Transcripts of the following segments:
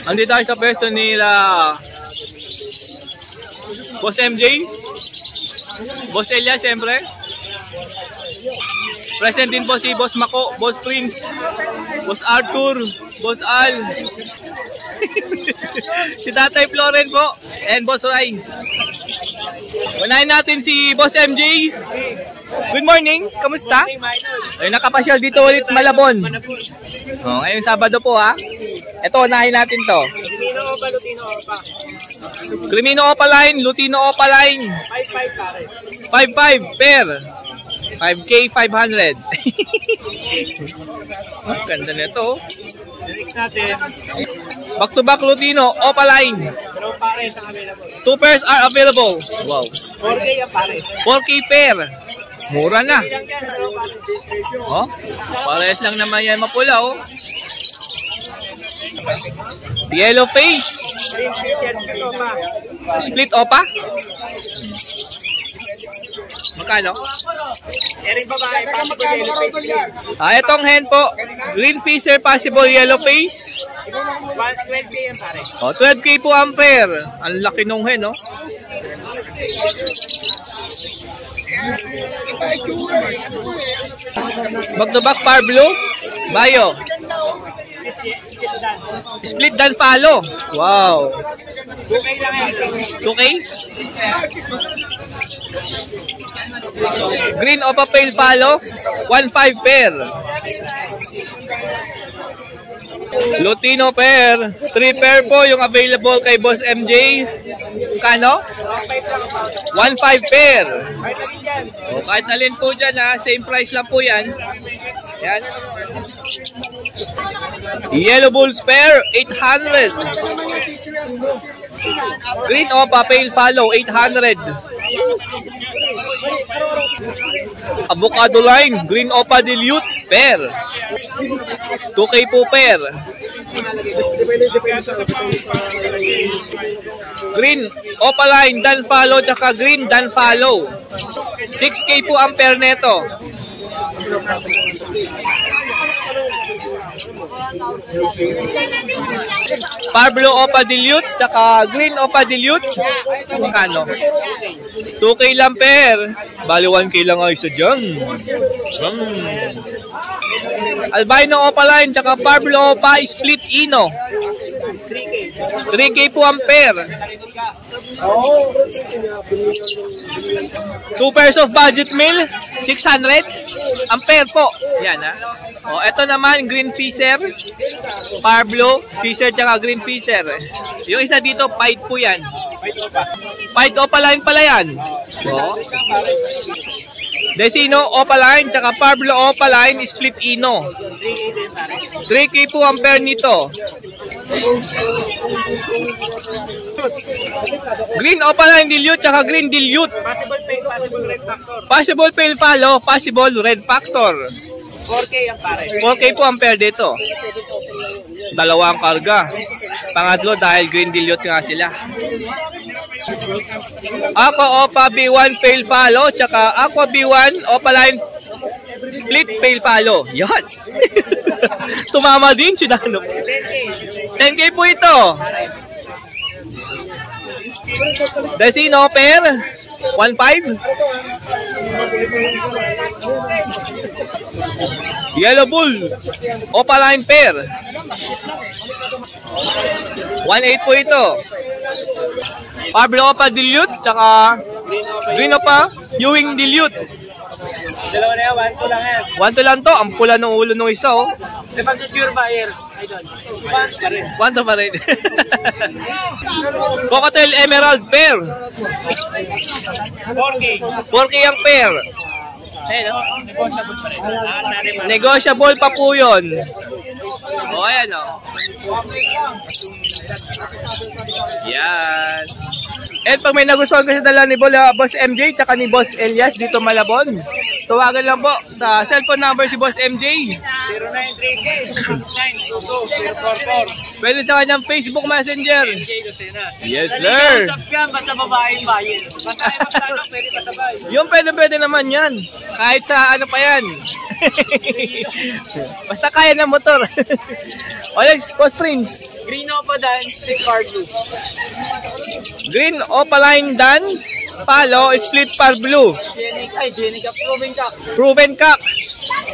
Andito tayo sa pwesto nila Boss MJ, Boss Elias, siyempre. Present din po si Boss Mako, Boss Prince, Boss Arthur, Boss Al, si Tatay Floren po, and Boss Ray. Unahin natin si Boss MJ. Good morning, kamusta? Ay, nakapasyal dito ulit Malabon. Oh, ngayong Sabado po ha. Ito, unahin natin to. Crimino Opa, Lutino Opa. Crimino Opa line, Lutino Opa line. 5-5 pare. 5-5 pair. 5K 500. Oh, ganda nito. Next natin. Back to back Lutino Opa line. Pero pare sa available. 2 pairs are available. Wow. 4K ang pare. 4K pair. Mura na. Ilang yan, pero pare. Oh, pares lang naman yan mapula oh. Yellow face. Split Opa. Magkano? Ering babae, possible yellow face. Itong hen po. Green fisher, possible yellow face. 12K yan pare. 12K po ang pair. Ang laki nung hen, no? Back to back Parblo. Bayo. Split dan follow. Wow. 2K lang yan. 2K? Green Opa Pale follow. 1-5 pair. Lutino pair. 3 pair po yung available kay Boss MJ. Kano? 1-5 pair. O, kahit alin po dyan ha. Same price lang po yan. Yan. Yellow Bulls pair. 800. Green Opa Pale follow. 800. Avocado line. Green Opa Dilute pair. 2K po pair. Green Opa line Dan follow tsaka green Dan follow. 6K po ang pair neto. Parblo Opa Dilute tsaka Green Opa Dilute. Magkano? 2K lang pair. Bali 1K lang ay isa dyan. Albino Opa line tsaka Parblo Opa Split Ino. 3K po ang pair. 2 pairs of budget meal, 600 ang pair po. Yan ha. O, eto naman green fisher, Parblo fisher tsaka green fisher. Yung isa dito fight po yan. Fight Opa line pala yan. O. Desino Opa line tsaka Parblo Opa line Split Ino. 3K po ang pair nito. Green Opa line Dilute tsaka green Dilute. Possible fail, possible red factor. Possible fail follow, possible red factor. 4K ang pare. 4K po ang pair dito. Dalawang karga. Pangatlo dahil green Dilute nga sila. Aqua Opa B1 fail follow tsaka Aqua B1 Opa line Split fail follow. Yan. Tumama din si Danok. 10K po ito. Desino pair 1-5. Yellow Bull Opa line pair 1-8 po ito. Parblo Opa Dilute tsaka Green Opa Ewing Dilute. Dalawa na yan, 1-2 lang yan. 1-2 lang to. Ang pula ng ulo ng isa oh. May pag-secure buyer. Idol. 1 pa rin. 1 pa rin. Cocktail Emerald pair. 4K. 4K ang pair. Ayun, negotiable pa rin. Negotiable pa po yun. O, ayan o. Yan. And pag may nagustuhan kasi dala ni Boss MJ tsaka ni Boss Elias dito Malabon, tawagan lang po sa cellphone number si Boss MJ. 0936-6922-044. Pwede sa kanyang Facebook Messenger. MJ Lucena. Yes, sir. Usap yan, basta babaeng bayan. Basta ay magkano, pwede pasabay. Yung pwede naman yan. Kahit sa ano pa yan. Basta kaya ng motor. O next, Boss Prince. Green Opaline, split car blue. Green Opaline Dan. Palo, split par blue. Jenica, proven ka. Proven cock.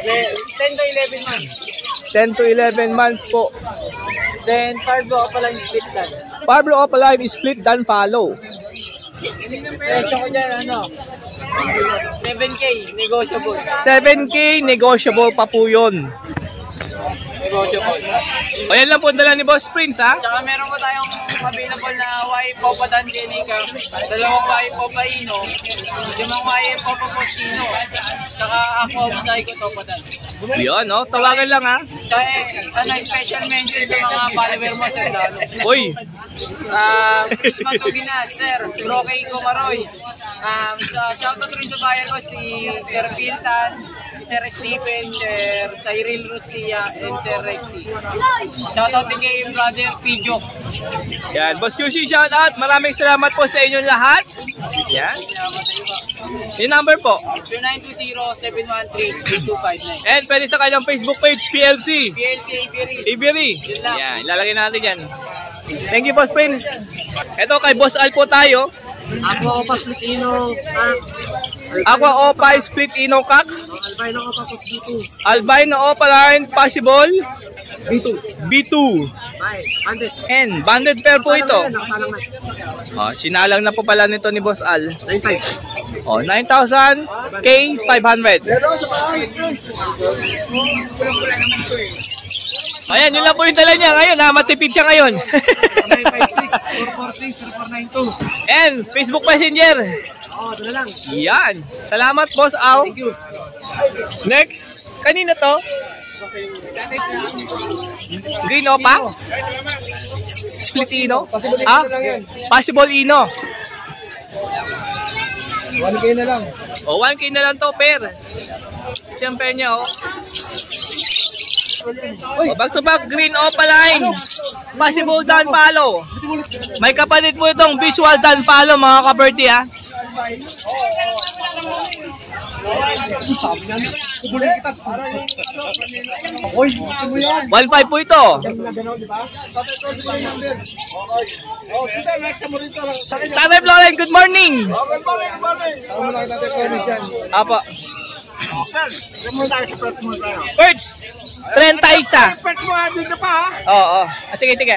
10 to 11 months. 10 to 11 months po. Then, Pablo Opaline, split dan. Pablo Opaline split Dan Palo. Presyo ko dyan, ano? 7K, negotiable. 7K, negotiable pa po yun. Negotiable. O yan lang po dala ni Boss Prince, ha? Tsaka meron ko tayong available na Y Popa Dan Jenica, dalawang Y Popa Ino, limang Y Popa Postino, tsaka ako Psycho Topa Dan. Yun, no? Tawagan lang, ha? Tsaka special mention sa mga follower mo sa Dalo. Uy! Christmas Tuginas, Sir, Roque Comaroy. Shoutout rin sa bayan ko si Sir Piltan, si Sir Stephen, Sir Cyril Rustia, and Sir Rexy. Shoutout din kay Brother Pijo. Yan, Boss QC, shout out. Maraming salamat po sa inyong lahat. Yan. Yung number po. 0920-713-8259. And pwede sa kanyang Facebook page, PLC. PLC Iberi. Iberi. Yan, ilalagay natin yan. Thank you, Boss Prince. Ito kay Boss Al po tayo. Ako, Split Ino. Aqua Opa Split Ino Cock. Albino Opa B2. Albino Opaline Possible. B2. B2. Bye. 100. And banded pair po ito. Nakasalang na. Oh, sinalang na po pala nito ni Boss Al. 95. Oh, 9,000 K 500. Ayan, yun lang po yung dala niya ngayon, ha? Matipid siya ngayon. 956-446-0492. And Facebook Messenger. Oo, dala lang. Yan. Salamat, Boss Al. Thank you. Next. Kanina to? Green Opa? Split Ino? Ah? Possible Ino. 1K na lang. O, 1K na lang to, pair. Siyempre niya, oh. O, back to back, Green Opaline. Possible Dan Palo. May kapatid po itong Visual Dan Palo, mga kaberti, ha. 1.5 po ito. Tatay Floren, good morning. Apa. Perch, 31. Oo. Sige, sige.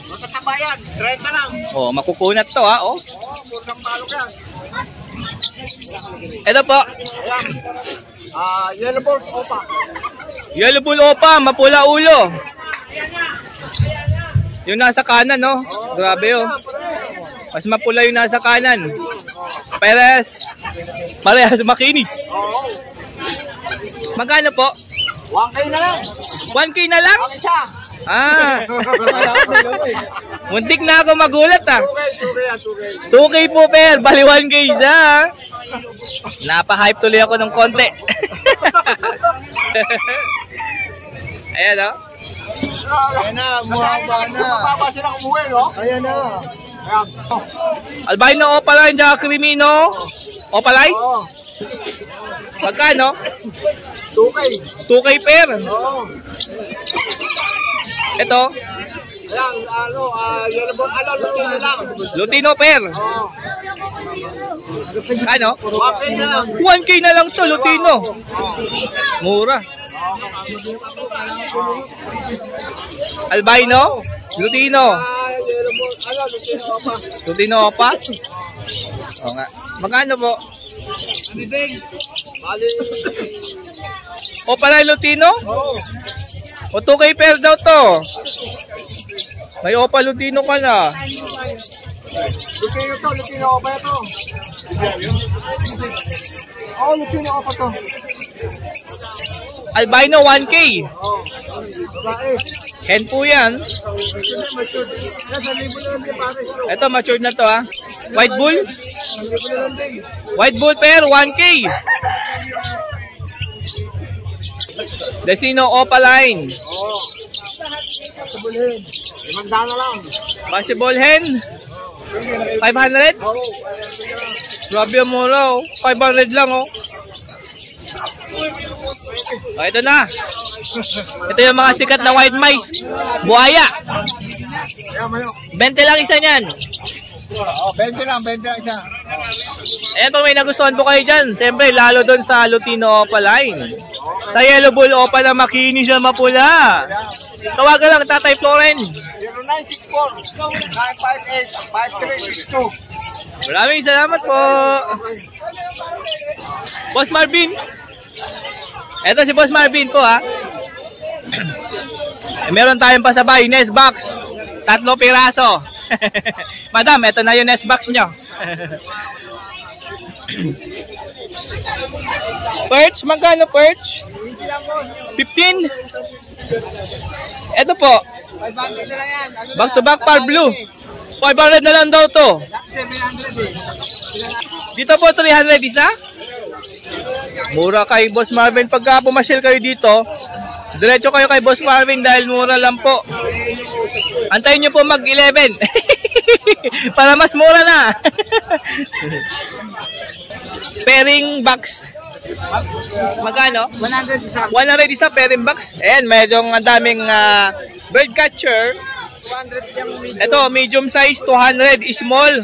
Magkatabayan, 30 lang. Oh, makukunat to, ha. Oh. Murang balog yan. Ito po. Yellow Bull Opa. Yellow Bull Opa, mapula ulo. Yung nasa kanan, no? Grabe, oh. Mas mapula yung nasa kanan. Parehas makinis. Magkano po? 1K na lang. 1K na lang? Ang isa. Ah. Muntik na ako magulat, ah. 2K. 2K po, per. Bali 1K isa. Napa-hype tuloy ako ng konti. Ayan, oh. Ayan na, mababa na. Mababa sila kumuwi, no? Ayan na. Albino Opaline, tsaka Crimino Opaline? Oo. Magkano? 2K. 2K per. Oo. Ito, Ayan, Yellow Bull, Lutino lang. Lutino per. Oo. Ano? 1K na lang. 1K na lang to, Lutino. Mura. Albino, Lutino. Yellow Bull, Lutino Opa. Lutino Opa. O nga. Magkano po? Bali. Opaline Lutino? Oo. O 2K per daw to. May Opa Lutino ka na. Lutino Opa ito. Oo, Lutino Opa to. Albino 1K. Oo. Babae. Hen po yan. Matured. Nasa libo na lang din, pare. Ito, matured na to, ha. White Bull? Libo na lang din. White Bull pair, 1K. Decino Opaline. Oo. Imanda na lang. Possible hen? 500? Grabe ang mura, oh. 500 lang, oh. Oh, ito na. Ito yung mga sikat na white mice. Buhaya. 20 lang isa niyan. 20 lang isa. Ayan po, may nagustuhan po kayo dyan. Siyempre, lalo doon sa Lutino Opa line. Sa Yellow Bull Opa na makinis siya mapula. Tawagan lang, Tatay Floren. 0964-958-5362. Maraming salamat po. Boss Marvin. Ito si Boss Marvin po, ha. Meron tayong pasabay, nest box. 3 piraso. Madam, ito na yung nest box nyo. Perch, magkano perch? 15? Ito po. Back to back par blue. 500 na lang daw to. Dito po 300 isa. Mura kay Boss Marvin. Pagka pumasyal kayo dito, diretso kayo kay Boss Marvin dahil mura lang po. Antayin nyo po mag-11 para mas mura na. Pairing box. Magkano? 100 isa pairing box. Ayan, medyo ang daming bird catcher. Ito, medium size, 200. Small,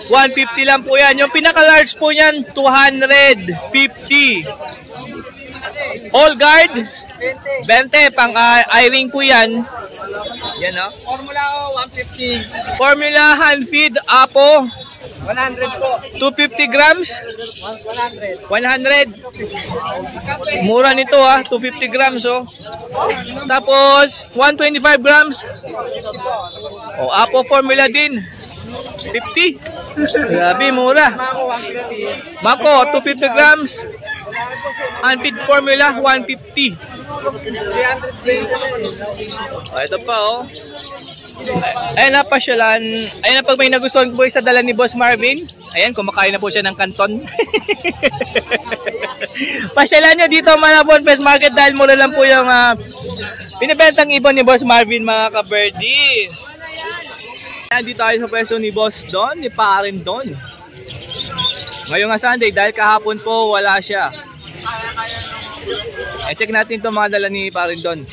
150 lang po yan. Yung pinaka-large po yan, 250. All guard, 20. Pang eye-ring po yan. Yan, no? Formula 150. Formula hand feed, apo. 100 po. 250 grams. 100. Mura nito, ha. 250 grams, oh. Tapos, 125 grams. Oh, apo formula din. 50. Grabe, mura. Mako, 250 grams. Hand feed formula, 150. Oh, ito pa, oh. Ayan na, pasyalan. Ayan na, pag may nagustuhan po sa dala ni Boss Marvin. Ayan, kumakain na po siya ng kanton. Pasyalan nyo dito, Malabon Pet Market dahil mura lang po yung binibentang ibon ni Boss Marvin, mga ka-birdie. Nandito tayo sa pwesto ni Boss Don, ni Parin Don. Ngayon nga Sunday, dahil kahapon po wala siya. Check natin itong mga dala ni Parin Don.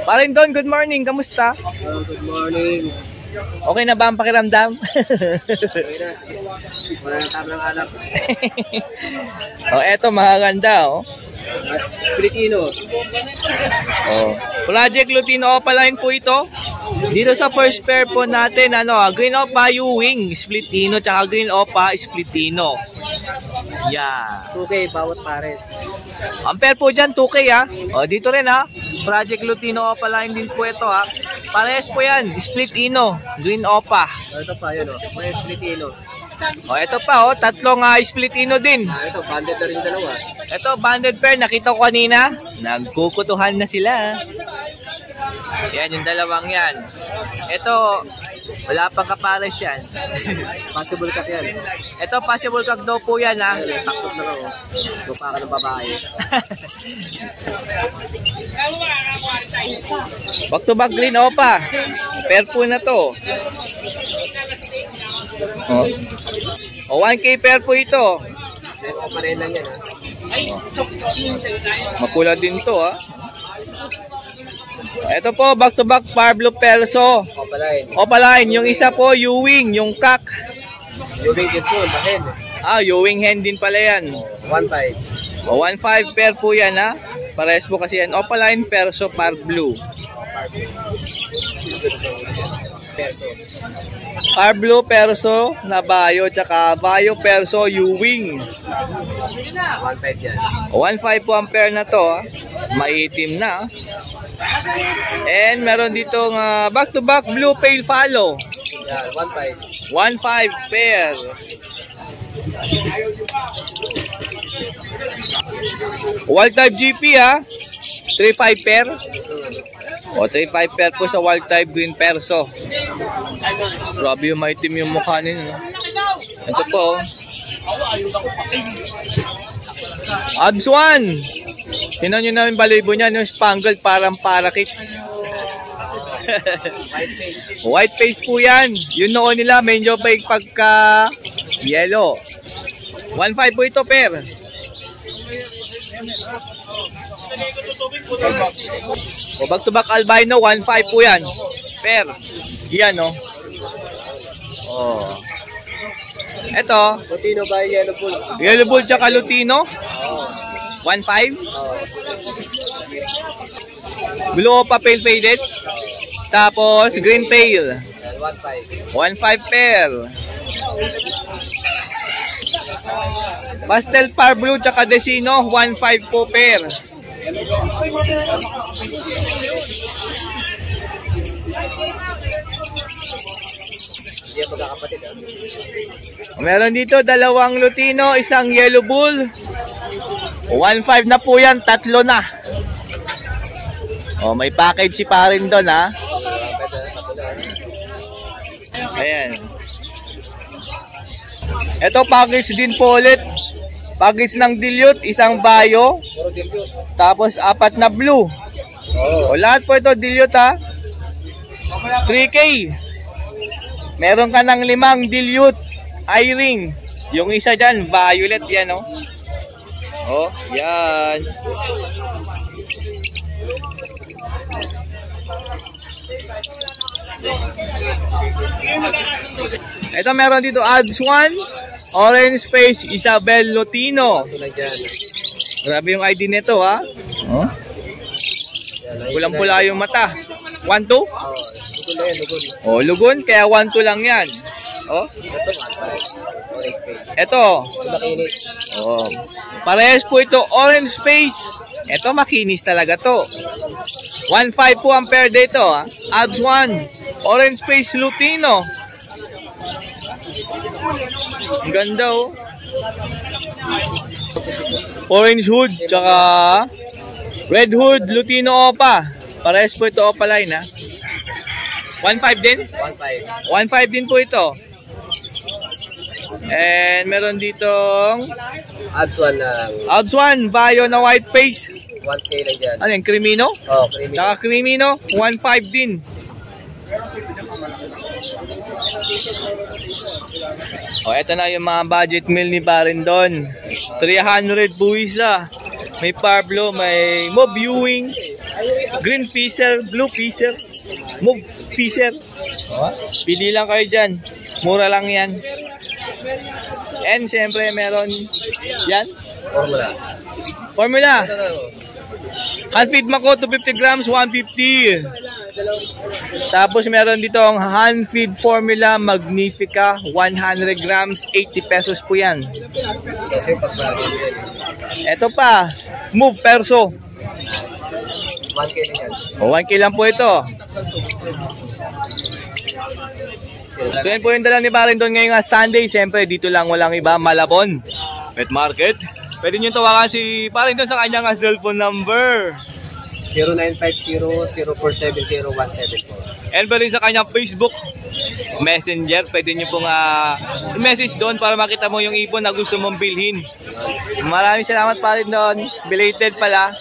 Parin Don, good morning. Kamusta? Good morning. Okay na ba ang pakiramdam? Okay na. Wala na tama ng alap. Oh, eto mga ganda, oh. Pilipino. Oh. Project Lutino Opa line po ito. Dito sa first pair po natin, Green Opa Ewing Splitino tsaka Green Opa Splitino. Yeah. 2K bawat pares. Ang pair po dyan, 2K, ha. O, dito rin, ha. Project Lutino Opa line din po ito, ha. Parehas po yan, Splitino, Green Opa. Ito pa, yun, oh. May Splitino. O, ito pa, oh. Tatlong Splitino din. Ito, banded na rin dalawa. Ito, banded pair. Nakita ko kanina. Nagkukutuhan na sila. Yan, yung dalawang yan. Ito, wala pang kapares yan. Possible kasi yan. Ito, possible kag daw po yan, ha. Takot na lang, oh. Lupa ka ng babae. Back to back Green Opa. Pair po na to. Oh. O, 1K pair po ito. Opa rin lang yan, ha. Mapula din to, ha. Ito po, back to back Parblo Perso. Opa line. Opa line. Yung isa po, Ewing, yung kak. Ewing din po, bahin. Ewing hen din pala yan. 1.5. O, 1.5 pair po yan, ha. Parehas po kasi yan. Opa line, Perso, Parblo. Parblo, Perso, na Bayo, tsaka Bayo, Perso, Ewing. 1.5 yan. 1.5 po ang pair na to, ha. Maitim na. And meron ditong back to back Blue Pale Follow. Yan, 1.5. 1.5 pair. Wild type GP, ha. 3.5 pair. O, 3.5 pair po sa wild type Green Perso. Grabe yung maitim yung mukha nila, no? Ito po, Abs 1. Tinan nyo namin balibo niya, yung spangled parang parakit. White face po yan. Yung noon nila, medyo pagka yellow. 1.5 po ito, pair. O, back to back albino, 1.5 po yan. Pair. Yan, no? Oh. Ito. Lutino ba yellow bull? Yellow bull tsaka Lutino. 1.5. Blue Opa pale faded. Tapos green pale. 1.5 pair. Pastel par blue tsaka Desino, 1.5 po pair. Meron dito dalawang Lutino, isang yellow bull. 1.5 na po yan, tatlo na. Oh, may package si parin doon, ha. Ayan. Ito package din po ulit. Package ng dilute, isang bayo. Tapos 4 na blue. O lahat po ito dilute, ha. 3K. Meron ka ng 5 dilute eye-ring. Yung isa dyan, violet yan, oh. Oh, yan. Ito meron dito ads 1, orange face, Isabel Lutino. Grabe yung ID nito, ha. Oh. Pulang-pula yung mata. 1-2? Oh, lugon, kaya 1-2 lang yan. Oh. Ito. Oh. Parehas po ito, orange face. Ito makinis talaga to. 1.5 po ang pair dito, ha. Ads 1, orange face Lutino. Ang ganda, oh. Orange hood, tsaka red hood, Lutino Opa. Parehas po ito Opa line, ha. 1.5 din? 1.5 din po ito. And meron ditong Ads 1 lang. Ads 1, Bayo na white face. 1K lang dyan. Ano yung Crimino? Oh, Crimino. Tsaka Crimino, 1.5 din. O, eto na yung mga budget meal ni Barin doon. 300 buwis na. May Pablo, may Move Viewing, Green Fisher, Blue Fisher, Move Fisher. Pili lang kayo dyan. Mura lang yan. And siyempre meron yan. Formula. Hand feed mako, 250 grams, 150. Tapos meron dito ang hand feed formula Magnifica, 100 grams, 80 pesos po yan. Ito pa, Move Perso. 1K lang yan. O, 1K lang po ito. Ito yun po yung dala ni Barin doon ngayon nga Sunday. Siyempre dito lang, walang iba, Malabon Pet Market. Pwede nyo tawagan si Barin doon sa kanyang cellphone number 0950-0470-174. and pwede sa kanyang Facebook Messenger. Pwede nyo pong message doon para makita mo yung ibon na gusto mong bilhin. Maraming salamat Barin doon. Belated pala.